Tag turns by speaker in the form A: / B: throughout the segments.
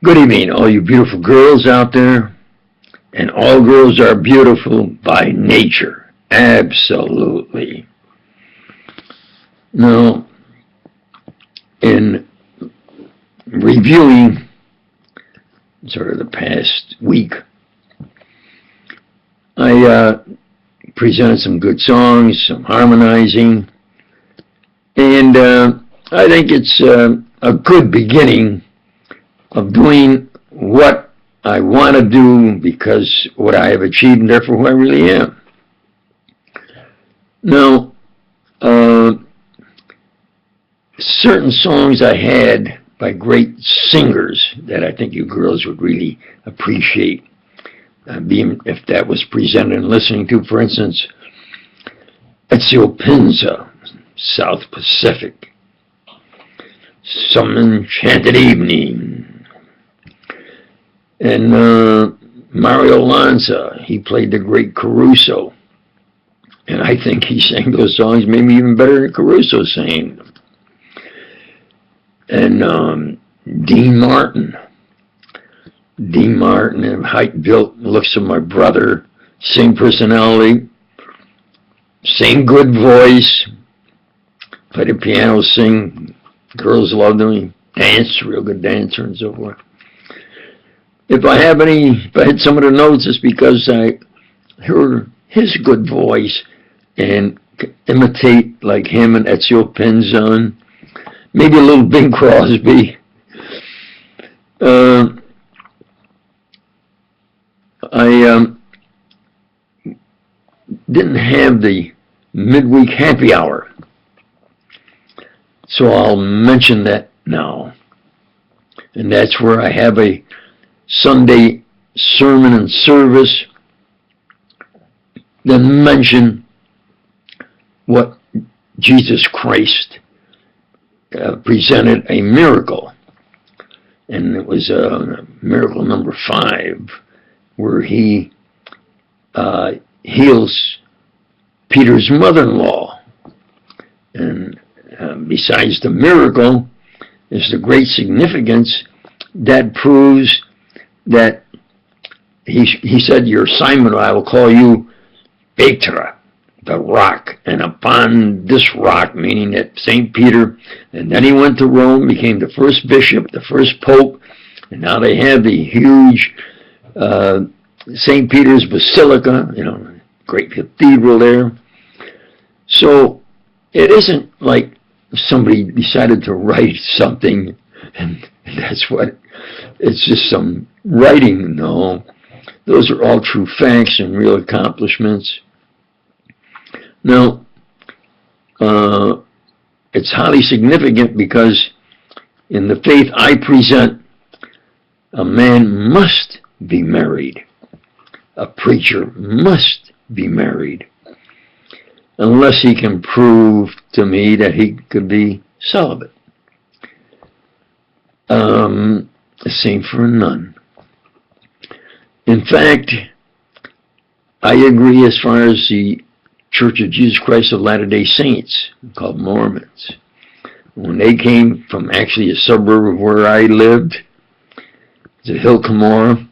A: Good evening, all you beautiful girls out there. And all girls are beautiful by nature. Absolutely. Now, in reviewing sort of the past week, I presented some good songs, some harmonizing, and I think it's a good beginning of doing what I want to do because what I have achieved and therefore who I really am. Now, certain songs I had by great singers that I think you girls would really appreciate, being if that was presented and listening to, for instance, Ezio Pinza, South Pacific, Some Enchanted Evening, and Mario Lanza, he played the great Caruso. And I think he sang those songs maybe even better than Caruso sang them. And Dean Martin. Dean Martin, height, built, looks of my brother, same personality, same good voice, played the piano, sing, girls loved him, he danced, real good dancer and so forth. If I had some of the notes, it's because I heard his good voice and imitate like him and Ezio Pinza, maybe a little Bing Crosby. I didn't have the midweek happy hour, so I'll mention that now. And that's where I have a Sunday sermon and service, then mention what Jesus Christ presented a miracle. And it was miracle number 5, where he heals Peter's mother-in-law. And besides the miracle, is the great significance that proves that he said, your assignment, I will call you Petra, the rock, and upon this rock, meaning that St. Peter, and then he went to Rome, became the first bishop, the first pope, and now they have the huge St. Peter's Basilica, great cathedral there. So it isn't like somebody decided to write something and that's what, it's just some writing. No, those are all true facts and real accomplishments. Now, it's highly significant because in the faith I present, a man must be married. A preacher must be married, unless he can prove to me that he could be celibate. The same for a nun. In fact, I agree as far as the Church of Jesus Christ of Latter-day Saints, called Mormons. When they came from actually a suburb of where I lived, to Hill Cumorah,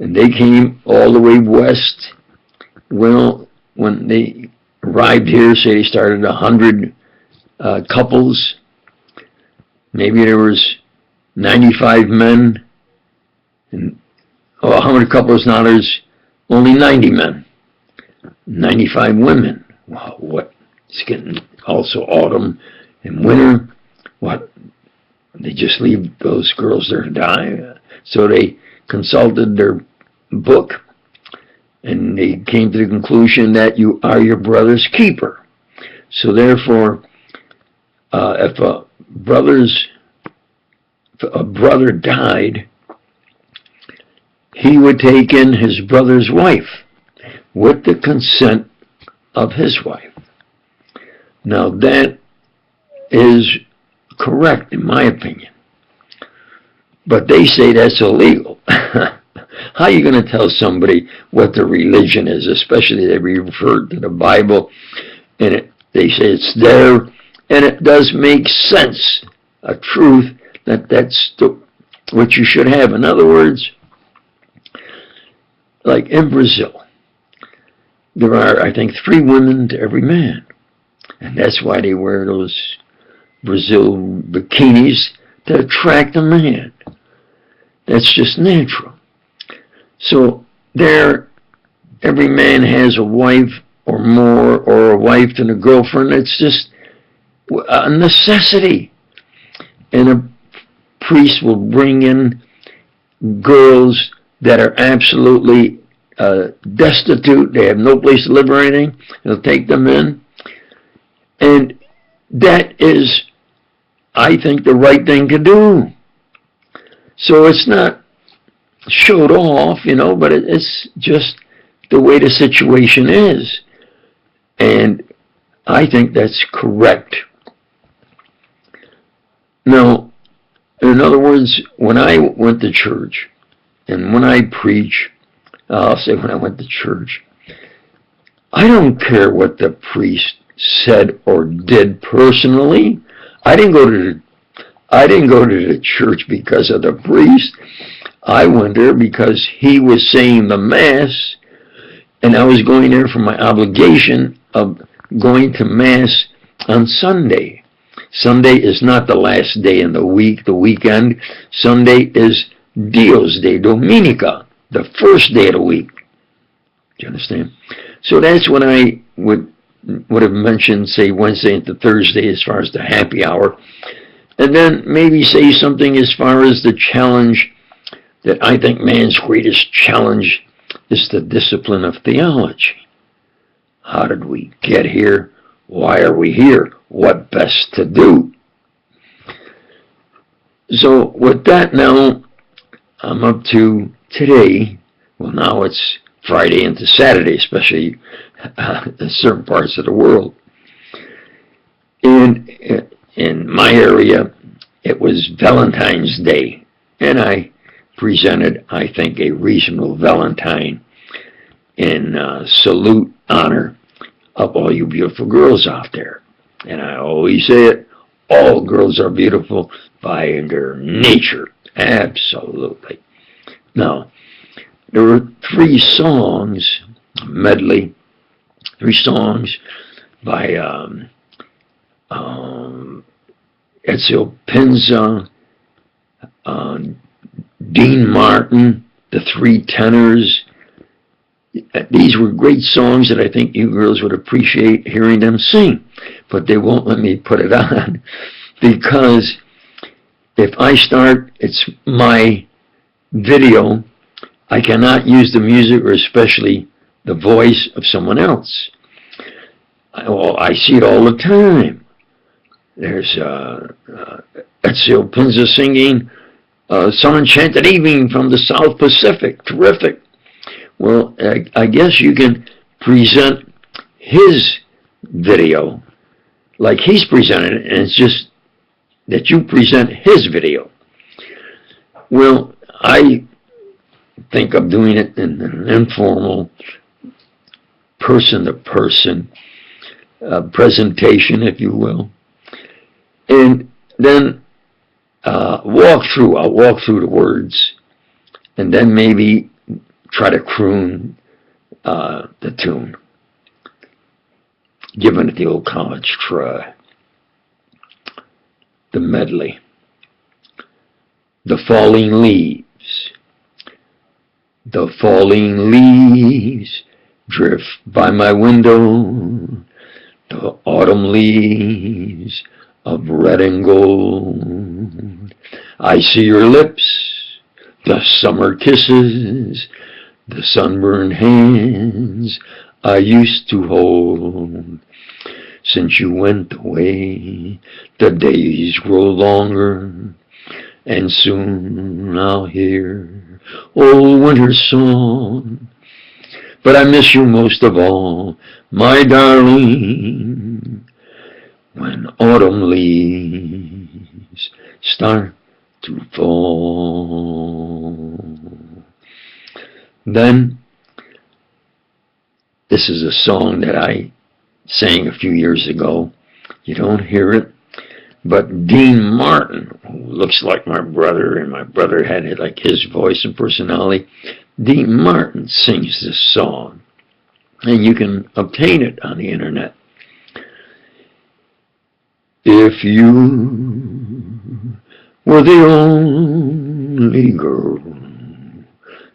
A: and they came all the way west. Well, when they arrived here, say they started 100 couples, maybe there was 95 men, and 100 couples, now there's only 90 men, 95 women. Wow, what? It's getting also autumn and winter. What? They just leave those girls there to die. So they consulted their book, and they came to the conclusion that you are your brother's keeper. So therefore, if a brother died, he would take in his brother's wife with the consent of his wife. Now that is correct in my opinion, but they say that's illegal. How are you going to tell somebody what their religion is, especially they refer to the Bible, and they say it's there, and it does make sense, a truth, that's the what you should have. In other words, like in Brazil, there are, I think, 3 women to every man. And that's why they wear those Brazil bikinis to attract a man. That's just natural. So there, every man has a wife or more, or a wife and a girlfriend. It's just a necessity. And a priest will bring in girls that are absolutely destitute. They have no place to live or anything. He'll take them in. And that is, I think, the right thing to do. So it's not showed off, but it's just the way the situation is. And I think that's correct. Now, in other words, when I went to church, and when I preach, I'll say when I went to church, I don't care what the priest said or did personally. I didn't go to the church because of the priest. I went there because he was saying the Mass, and I was going there for my obligation of going to Mass on Sunday. Sunday is not the last day in the week, the weekend. Sunday is Dios Day, Dominica, the first day of the week. Do you understand? So that's when I would have mentioned, say, Wednesday into Thursday as far as the happy hour. And then maybe say something as far as the challenge that I think man's greatest challenge is the discipline of theology. How did we get here? Why are we here? What best to do? So with that now, I'm up to today. Well, now it's Friday into Saturday, especially in certain parts of the world. And in my area, it was Valentine's Day, and I presented, I think, a reasonable Valentine in salute, honor of all you beautiful girls out there. And I always say it, all girls are beautiful by their nature. Absolutely. Now, there were 3 songs, medley, 3 songs by Ezio Pinza, Dean Martin, the 3 tenors. These were great songs that I think you girls would appreciate hearing them sing, but they won't let me put it on because if I start, it's my video, I cannot use the music or especially the voice of someone else. I see it all the time. There's Ezio Pinza singing Some Enchanted Evening from the South Pacific. Terrific. Well, I guess you can present his video like he's presented it, and it's just that you present his video. Well, I think of doing it in an informal, person-to-person presentation, if you will. And then I'll walk through the words, and then maybe try to croon the tune, giving it the old college try. The medley. The falling leaves. The falling leaves drift by my window. The autumn leaves of red and gold. I see your lips, the summer kisses, the sunburned hands I used to hold. Since you went away, the days grow longer, and soon I'll hear old winter's song. But I miss you most of all, my darling, when autumn leaves start to fall. Then, this is a song that I sang a few years ago. You don't hear it, But Dean Martin, who looks like my brother, and my brother had like his voice and personality, Dean Martin sings this song, and you can obtain it on the internet. If you were the only girl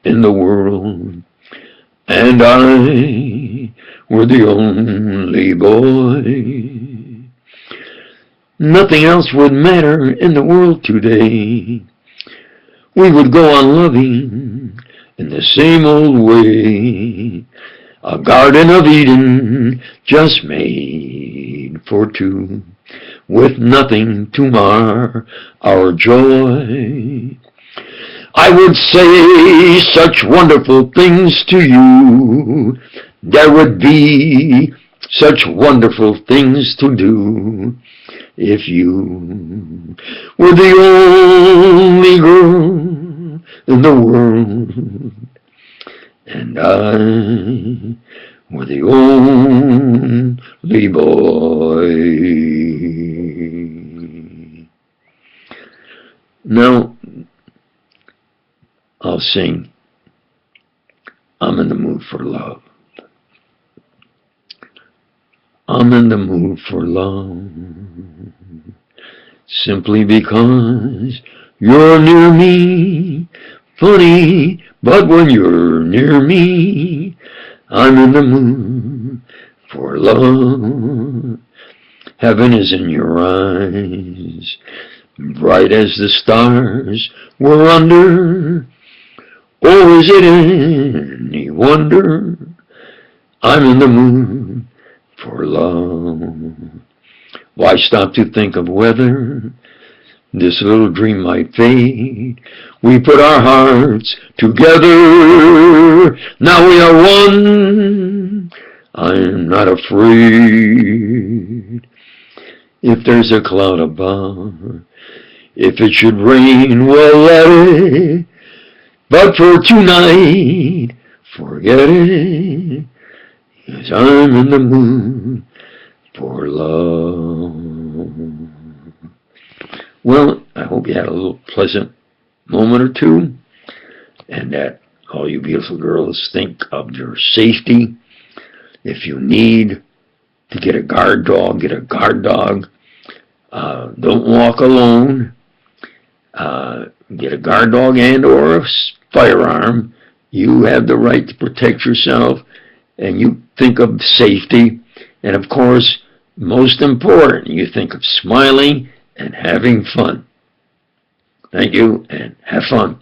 A: in the world, and I were the only boy, nothing else would matter in the world today. We would go on loving in the same old way, a Garden of Eden just made for two, with nothing to mar our joy. I would say such wonderful things to you. There would be such wonderful things to do if you were the only girl in the world, and I were the only boy. Now, I'll sing I'm in the Mood for Love. I'm in the mood for love, simply because you're near me. Funny, but when you're near me, I'm in the mood for love. Heaven is in your eyes, bright as the stars we're under. Or is it any wonder I'm in the mood for love? Why stop to think of whether this little dream might fade? We put our hearts together, now we are one. I'm not afraid. If there's a cloud above, if it should rain, well, let it. But for tonight, forget it, 'cause I'm in the mood for love. Well, I hope you had a little pleasant moment or two, and that all you beautiful girls think of your safety. If you need to get a guard dog, get a guard dog. Don't walk alone. Get a guard dog and or a firearm. You have the right to protect yourself, and you think of safety, and of course, most important, you think of smiling and having fun. Thank you, and have fun.